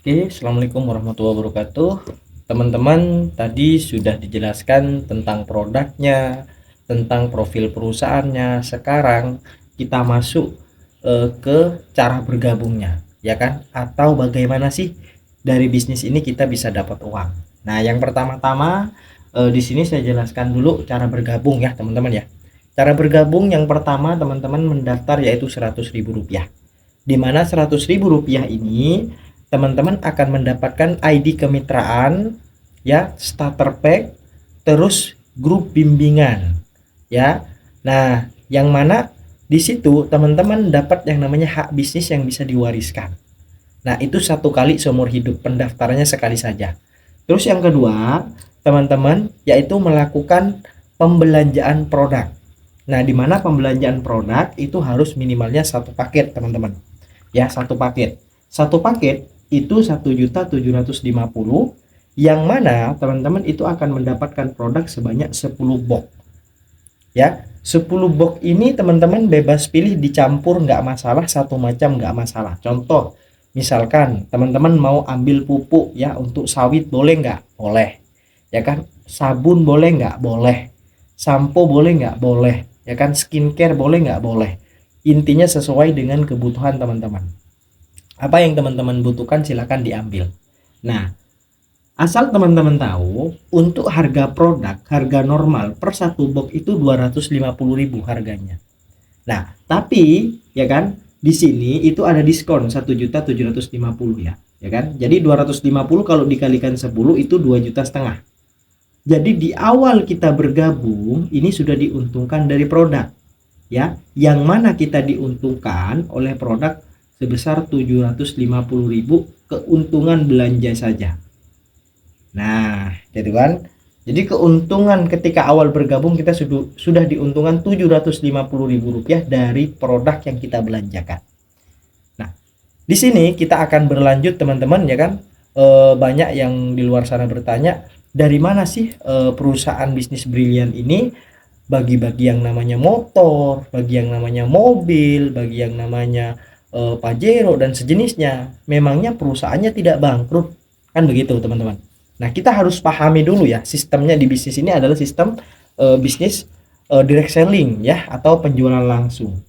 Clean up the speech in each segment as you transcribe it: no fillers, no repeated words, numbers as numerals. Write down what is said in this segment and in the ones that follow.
Oke, Assalamualaikum warahmatullahi wabarakatuh. Teman-teman, tadi sudah dijelaskan tentang produknya, tentang profil perusahaannya. Sekarang kita masuk ke cara bergabungnya, ya kan? Atau bagaimana sih dari bisnis ini kita bisa dapat uang. Nah, yang pertama-tama di sini saya jelaskan dulu cara bergabung ya, teman-teman ya. Cara bergabung yang pertama teman-teman mendaftar yaitu Rp100.000. Di mana Rp100.000 ini teman-teman akan mendapatkan ID kemitraan ya, starter pack, terus grup bimbingan ya. Nah, yang mana di situ teman-teman dapat yang namanya hak bisnis yang bisa diwariskan. Nah, itu satu kali seumur hidup, pendaftarannya sekali saja. Terus yang kedua, teman-teman yaitu melakukan pembelanjaan produk. Nah, di mana pembelanjaan produk itu harus minimalnya satu paket, teman-teman. Ya, satu paket itu 1.750.000, yang mana teman-teman itu akan mendapatkan produk sebanyak 10 box ya. 10 box ini teman-teman bebas pilih, dicampur nggak masalah, satu macam nggak masalah. Contoh misalkan teman-teman mau ambil pupuk ya untuk sawit, boleh nggak? Boleh, ya kan. Sabun boleh nggak? Boleh. Sampo boleh nggak? Boleh, ya kan. Skincare boleh nggak? Boleh. Intinya sesuai dengan kebutuhan teman-teman. Apa yang teman-teman butuhkan silakan diambil. Nah, asal teman-teman tahu, untuk harga produk, harga normal per satu box itu 250.000 harganya. Nah, tapi ya kan, di sini itu ada diskon 1.750.000 ya. Ya kan? Jadi 250 kalau dikalikan 10 itu 2,5 juta. Jadi di awal kita bergabung ini sudah diuntungkan dari produk ya, yang mana kita diuntungkan oleh produk sebesar 750.000 keuntungan belanja saja. Nah, gitu kan. Jadi keuntungan ketika awal bergabung kita sudah diuntungkan Rp750.000 dari produk yang kita belanjakan. Nah, di sini kita akan berlanjut teman-teman ya kan. Banyak yang di luar sana bertanya, dari mana sih perusahaan bisnis brilian ini bagi-bagi yang namanya motor, bagi yang namanya mobil, bagi yang namanya Pajero dan sejenisnya. Memangnya perusahaannya tidak bangkrut? Kan begitu, teman-teman. Nah, kita harus pahami dulu ya, sistemnya di bisnis ini adalah sistem bisnis direct selling ya, atau penjualan langsung.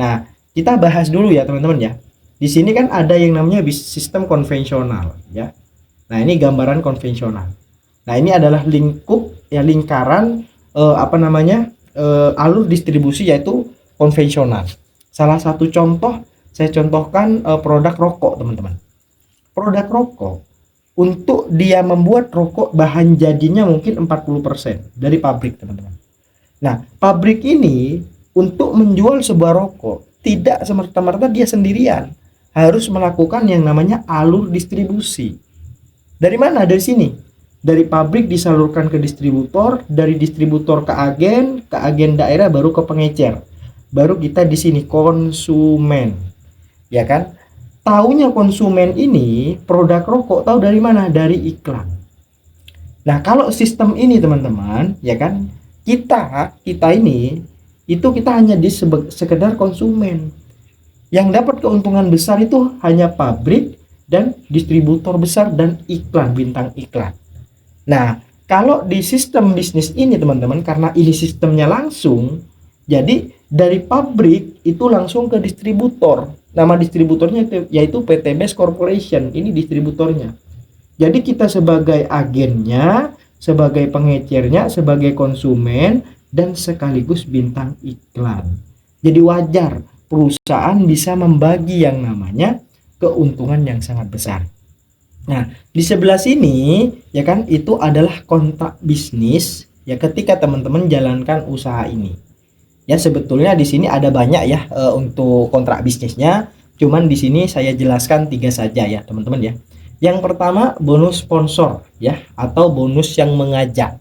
Nah, kita bahas dulu ya, teman-teman ya. Di sini kan ada yang namanya sistem konvensional ya. Nah, ini gambaran konvensional. Nah, ini adalah lingkup ya, lingkaran alur distribusi yaitu konvensional. Salah satu contoh saya contohkan produk rokok, teman-teman. Produk rokok, untuk dia membuat rokok bahan jadinya mungkin 40% dari pabrik, teman-teman. Nah, pabrik ini untuk menjual sebuah rokok tidak semerta-merta dia sendirian, harus melakukan yang namanya alur distribusi. Dari mana? Dari sini. Dari pabrik disalurkan ke distributor, dari distributor ke agen daerah, baru ke pengecer. Baru kita di sini konsumen. Ya kan? Taunya konsumen ini produk rokok tahu dari mana? Dari iklan. Nah, kalau sistem ini teman-teman, ya kan? Kita ini itu kita hanya di sekedar konsumen. Yang dapat keuntungan besar itu hanya pabrik dan distributor besar dan iklan, bintang iklan. Nah, kalau di sistem bisnis ini teman-teman, karena ini sistemnya langsung, jadi dari pabrik itu langsung ke distributor. Nama distributornya yaitu PT Best Corporation, ini distributornya. Jadi kita sebagai agennya, sebagai pengecernya, sebagai konsumen, dan sekaligus bintang iklan. Jadi wajar perusahaan bisa membagi yang namanya keuntungan yang sangat besar. Nah, di sebelah sini ya kan itu adalah kontrak bisnis ya, ketika teman-teman jalankan usaha ini. Ya, sebetulnya di sini ada banyak ya untuk kontrak bisnisnya. Cuman di sini saya jelaskan tiga saja ya, teman-teman ya. Yang pertama, bonus sponsor ya, atau bonus yang mengajak.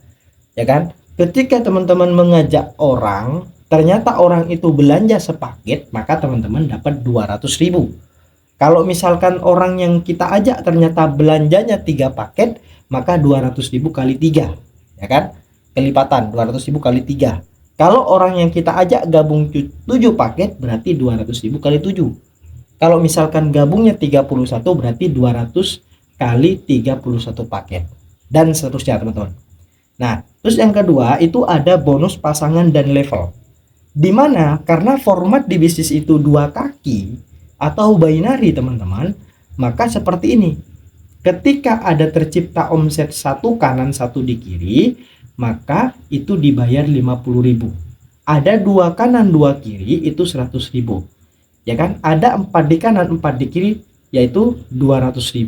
Ya kan? Ketika teman-teman mengajak orang, ternyata orang itu belanja sepaket, maka teman-teman dapat 200.000. Kalau misalkan orang yang kita ajak ternyata belanjanya 3 paket, maka 200.000 kali 3, ya kan? Kelipatan 200.000 kali 3. Kalau orang yang kita ajak gabung 7 paket, berarti 200.000 kali 7. Kalau misalkan gabungnya 31 berarti 200 kali 31 paket dan seterusnya teman-teman. Nah, terus yang kedua itu ada bonus pasangan dan level. Dimana karena format di bisnis itu dua kaki atau binary teman-teman, maka seperti ini. Ketika ada tercipta omset satu kanan satu di kiri, maka itu dibayar 50.000. Ada dua kanan dua kiri itu 100.000. Ya kan? Ada 4 di kanan 4 di kiri yaitu 200.000,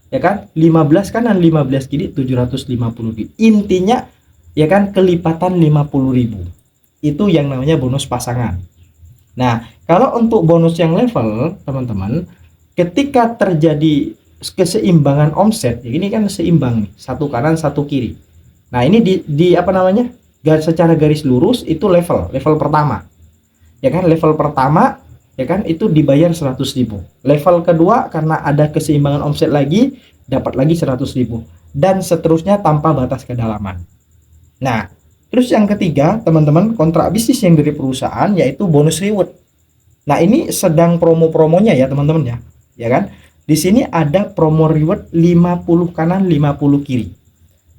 ya kan? 15 kanan 15 kiri 750.000. Intinya ya kan kelipatan 50.000. Itu yang namanya bonus pasangan. Nah, kalau untuk bonus yang level, teman-teman, ketika terjadi keseimbangan omset, ya ini kan seimbang nih, satu kanan satu kiri. Nah, ini di apa namanya? Secara garis lurus itu level pertama. Ya kan, level pertama ya kan itu dibayar 100.000. Level kedua karena ada keseimbangan omset lagi dapat lagi 100.000 dan seterusnya tanpa batas kedalaman. Nah, terus yang ketiga, teman-teman, kontrak bisnis yang dari perusahaan yaitu bonus reward. Nah, ini sedang promo-promonya ya, teman-teman ya. Ya kan? Di sini ada promo reward 50 kanan 50 kiri.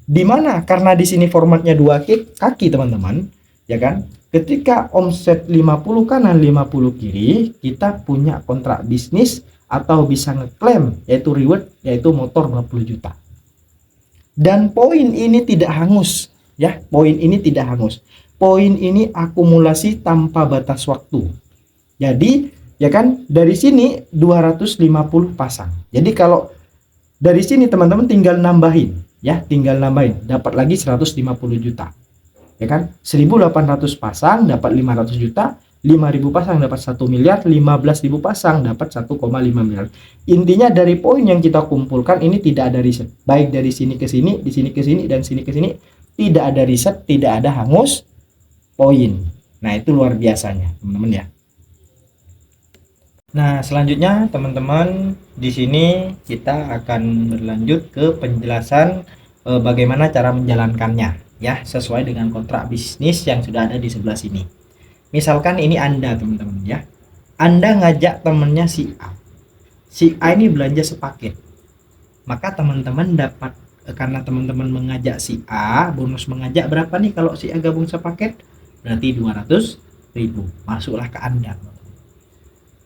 Di mana karena di sini formatnya dua kaki, teman-teman, ya kan? Ketika omset 50 kanan 50 kiri, kita punya kontrak bisnis atau bisa ngeklaim yaitu reward yaitu motor 20 juta. Dan poin ini tidak hangus ya, poin ini tidak hangus. Poin ini akumulasi tanpa batas waktu. Jadi, ya kan, dari sini 250 pasang. Jadi kalau dari sini teman-teman tinggal nambahin ya, tinggal nambahin dapat lagi 150 juta. Ya kan? 1.800 pasang dapat 500 juta, 5.000 pasang dapat 1 miliar, 15.000 pasang dapat 1,5 miliar. Intinya dari poin yang kita kumpulkan ini tidak ada riset. Baik dari sini ke sini, di sini ke sini, dan sini ke sini, tidak ada riset, tidak ada hangus poin. Nah, itu luar biasanya, teman-teman ya. Nah, selanjutnya teman-teman di sini kita akan berlanjut ke penjelasan bagaimana cara menjalankannya ya, sesuai dengan kontrak bisnis yang sudah ada di sebelah sini. Misalkan ini Anda teman-teman ya. Anda ngajak temennya si A. Si A ini belanja sepaket. Maka teman-teman dapat karena teman-teman mengajak si A, bonus mengajak berapa nih kalau si A gabung sepaket? Berarti 200.000. Masuklah ke Anda.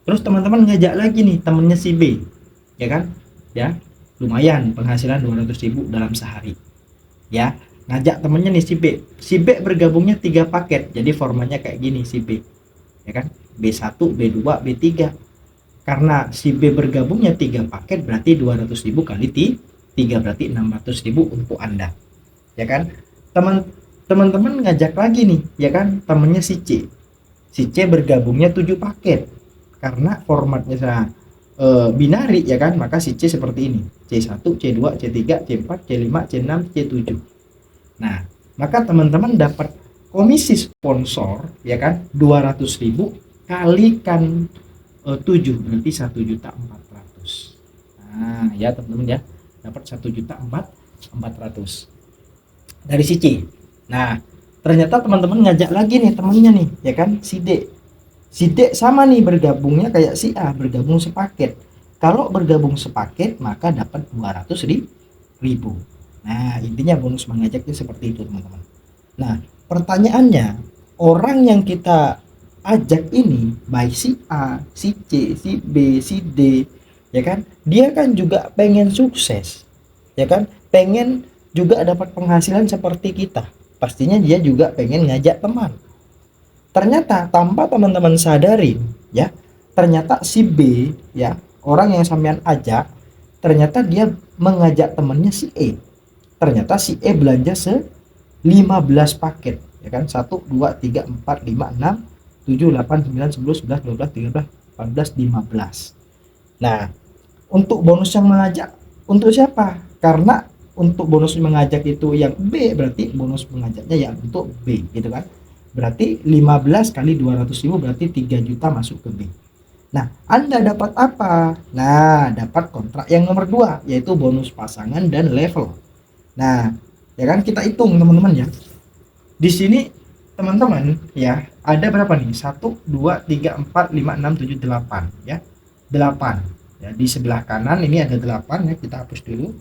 Terus teman-teman ngajak lagi nih temennya si B, ya kan? Ya, lumayan penghasilan 200.000 dalam sehari. Ya, ngajak temennya nih si B. Si B bergabungnya 3 paket. Jadi formatnya kayak gini si B. Ya kan? B1, B2, B3. Karena si B bergabungnya 3 paket berarti 200.000 kali 3 berarti 600.000 untuk Anda. Ya kan? Teman-teman ngajak lagi nih, ya kan? Temennya si C. Si C bergabungnya 7 paket. Karena formatnya binari ya kan, maka si C seperti ini, C1, C2, C3, C4, C5, C6, C7. Nah, maka teman-teman dapat komisi sponsor ya kan 200.000 kalikan 7 berarti 1.400.000. Nah, ya teman-teman ya, dapat 1.400.000 dari si C. Nah, ternyata teman-teman ngajak lagi nih temannya nih ya kan, si D. Si D sama nih bergabungnya kayak si A, bergabung sepaket. Kalau bergabung sepaket maka dapat 200.000. Nah, intinya bonus mengajaknya seperti itu, teman-teman. Nah, pertanyaannya, orang yang kita ajak ini baik si A, si C, si B, si D, ya kan? Dia kan juga pengen sukses. Ya kan? Pengen juga dapat penghasilan seperti kita. Pastinya dia juga pengen ngajak teman. Ternyata tanpa teman-teman sadarin ya, ternyata si B ya, orang yang sampean ajak, ternyata dia mengajak temannya si E. Ternyata si E belanja 15 paket ya kan, 1 2 3 4 5 6 7 8 9 10 11 12 13 14 15. Nah, untuk bonus yang mengajak untuk siapa? Karena untuk bonus mengajak itu yang B, berarti bonus mengajaknya yang untuk B gitu kan. Berarti 15 kali 200.000 berarti 3 juta masuk ke B. Nah, Anda dapat apa? Nah, dapat kontrak yang nomor 2 yaitu bonus pasangan dan level. Nah, ya kan kita hitung teman-teman ya. Di sini teman-teman ya, ada berapa nih? 1 2 3 4 5 6 7 8 ya. 8 ya. Di sebelah kanan ini ada 8 ya, kita hapus dulu.